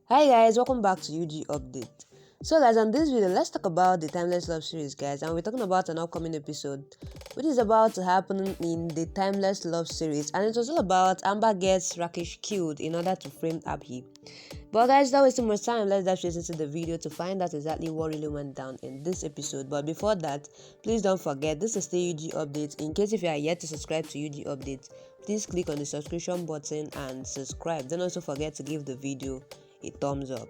Hi guys, welcome back to UG Update. So guys, on this video, let's talk about the Timeless Love series, guys, and we're talking about an upcoming episode which is about to happen in the Timeless Love series, and it was all about Amba gets Rakesh killed in order to frame Abhi. But guys, without wasting much time, let's dive straight into the video to find out exactly what really went down in this episode. But before that, please don't forget, this is still UG Update. In case if you are yet to subscribe to UG Update, please click on the subscription button and subscribe. Don't also forget to give the video a thumbs up.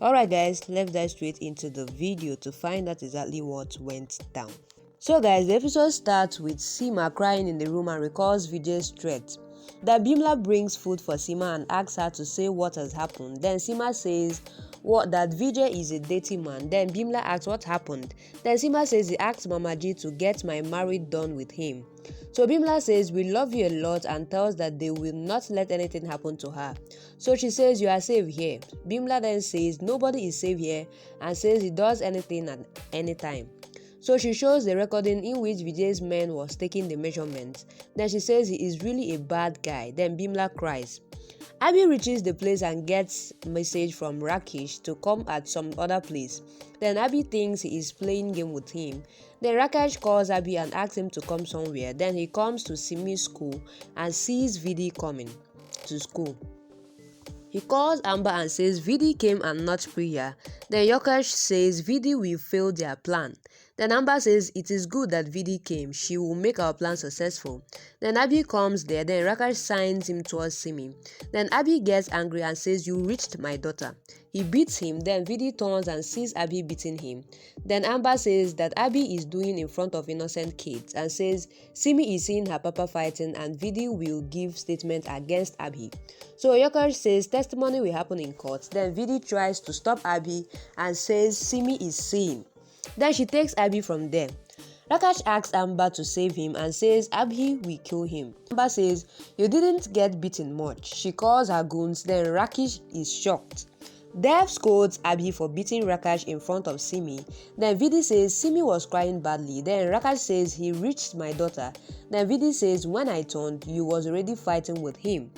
Alright guys, let's dive straight into the video to find out exactly what went down. So guys, the episode starts with Seema crying in the room and recalls Vijay's threat. That Bimla brings food for Seema and asks her to say what has happened. Then Seema says that Vijay is a dirty man. Then Bimla asks what happened. Then Seema says he asked Mama G to get my marriage done with him. So Bimla says we love you a lot and tells that they will not let anything happen to her. So she says you are safe here. Bimla then says nobody is safe here and says he does anything at any time. So she shows the recording in which Vijay's man was taking the measurements. Then she says he is really a bad guy. Then Bimla cries. Abhi reaches the place and gets a message from Rakesh to come at some other place. Then Abhi thinks he is playing game with him. Then Rakesh calls Abhi and asks him to come somewhere. Then he comes to Simi's school and sees Vidi coming to school. He calls Amba and says Vidi came and not Priya. Then Rakesh says Vidi will fail their plan. Then Amba says it is good that Vidi came. She will make our plan successful. Then Abhi comes there. Then Rakesh signs him towards Simi. Then Abhi gets angry and says you reached my daughter. He beats him. Then Vidi turns and sees Abhi beating him. Then Amba says that Abhi is doing in front of innocent kids and says Simi is seeing her papa fighting and Vidi will give statement against Abhi. So Rakesh says testimony will happen in court. Then Vidi tries to stop Abhi and says Simi is seeing. Then she takes Abhi from there. Rakesh asks Amba to save him and says Abhi will kill him. Amba says you didn't get beaten much. She calls her goons. Then Rakesh is shocked. Dev scolds Abhi for beating Rakesh in front of Simi. Then Vidi says Simi was crying badly. Then Rakesh says he reached my daughter. Then Vidi says when I turned, you was already fighting with him.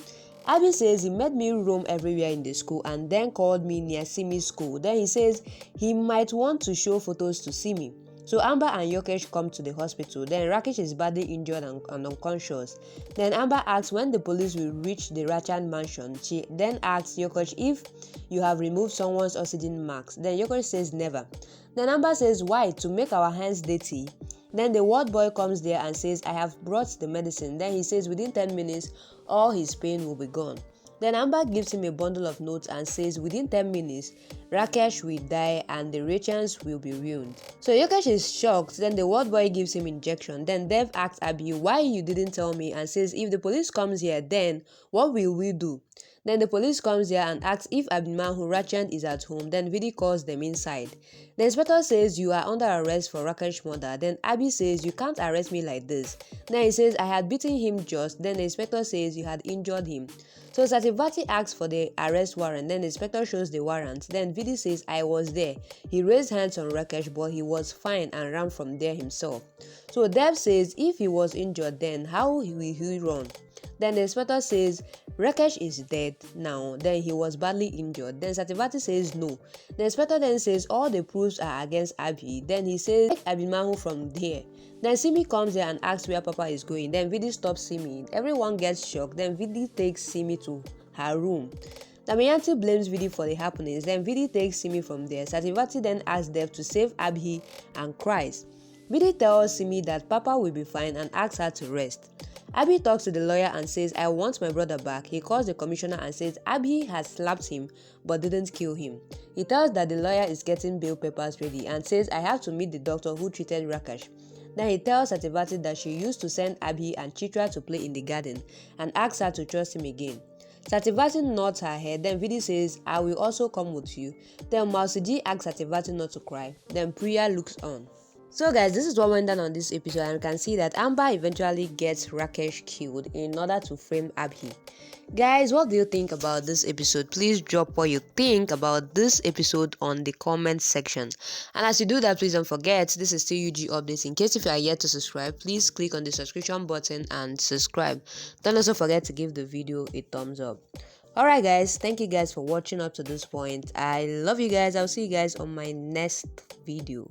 Abhi says he made me roam everywhere in the school and then called me near Simi's school. Then he says he might want to show photos to Simi. So Amba and Rakesh come to the hospital. Then Rakesh is badly injured and unconscious. Then Amba asks when the police will reach the Raichand mansion. She then asks Rakesh if you have removed someone's oxygen marks. Then Rakesh says never. Then Amba says why? To make our hands dirty. Then the ward boy comes there and says I have brought the medicine. Then he says within 10 minutes all his pain will be gone. Then Amba gives him a bundle of notes and says within 10 minutes Rakesh will die and the Raichands will be ruined. So Rakesh is shocked. Then the ward boy gives him injection. Then Dev asks Abhi why you didn't tell me and says if the police comes here then what will we do? Then the police comes here and asks if Abhimanyu The Raichand is at home. Then Vidi calls them inside. The inspector says you are under arrest for Rakesh's murder. Then Abhi says you can't arrest me like this. Then he says I had beaten him just. Then the inspector says you had injured him. So Sativati asks for the arrest warrant. Then the inspector shows the warrant. Then Vidi says I was there. He raised hands on Rakesh but he was fine and ran from there himself. So Dev says if he was injured then how will he run? Then the inspector says Rakesh is dead now. Then he was badly injured. Then Sativati says no. The inspector then says all the proofs are against Abhi. Then he says take Abhimanyu from there. Then Simi comes there and asks where Papa is going. Then Vidi stops Simi. Everyone gets shocked. Then Vidi takes Simi to her room. Damayanti blames Vidi for the happenings. Then Vidi takes Simi from there. Sativati then asks Dev to save Abhi and cries. Vidi tells Simi that Papa will be fine and asks her to rest. Abhi talks to the lawyer and says, I want my brother back. He calls the commissioner and says Abhi has slapped him but didn't kill him. He tells that the lawyer is getting bail papers ready and says, I have to meet the doctor who treated Rakesh. Then he tells Sativati that she used to send Abhi and Chitra to play in the garden and asks her to trust him again. Sativati nods her head. Then Vidi says, I will also come with you. Then Mausiji asks Sativati not to cry. Then Priya looks on. So guys, this is what went down on this episode and you can see that Amba eventually gets Rakesh killed in order to frame Abhi. Guys, what do you think about this episode? Please drop what you think about this episode on the comment section. And as you do that, please don't forget, this is still UG Updates. In case if you are yet to subscribe, please click on the subscription button and subscribe. Don't also forget to give the video a thumbs up. Alright guys, thank you guys for watching up to this point. I love you guys. I'll see you guys on my next video.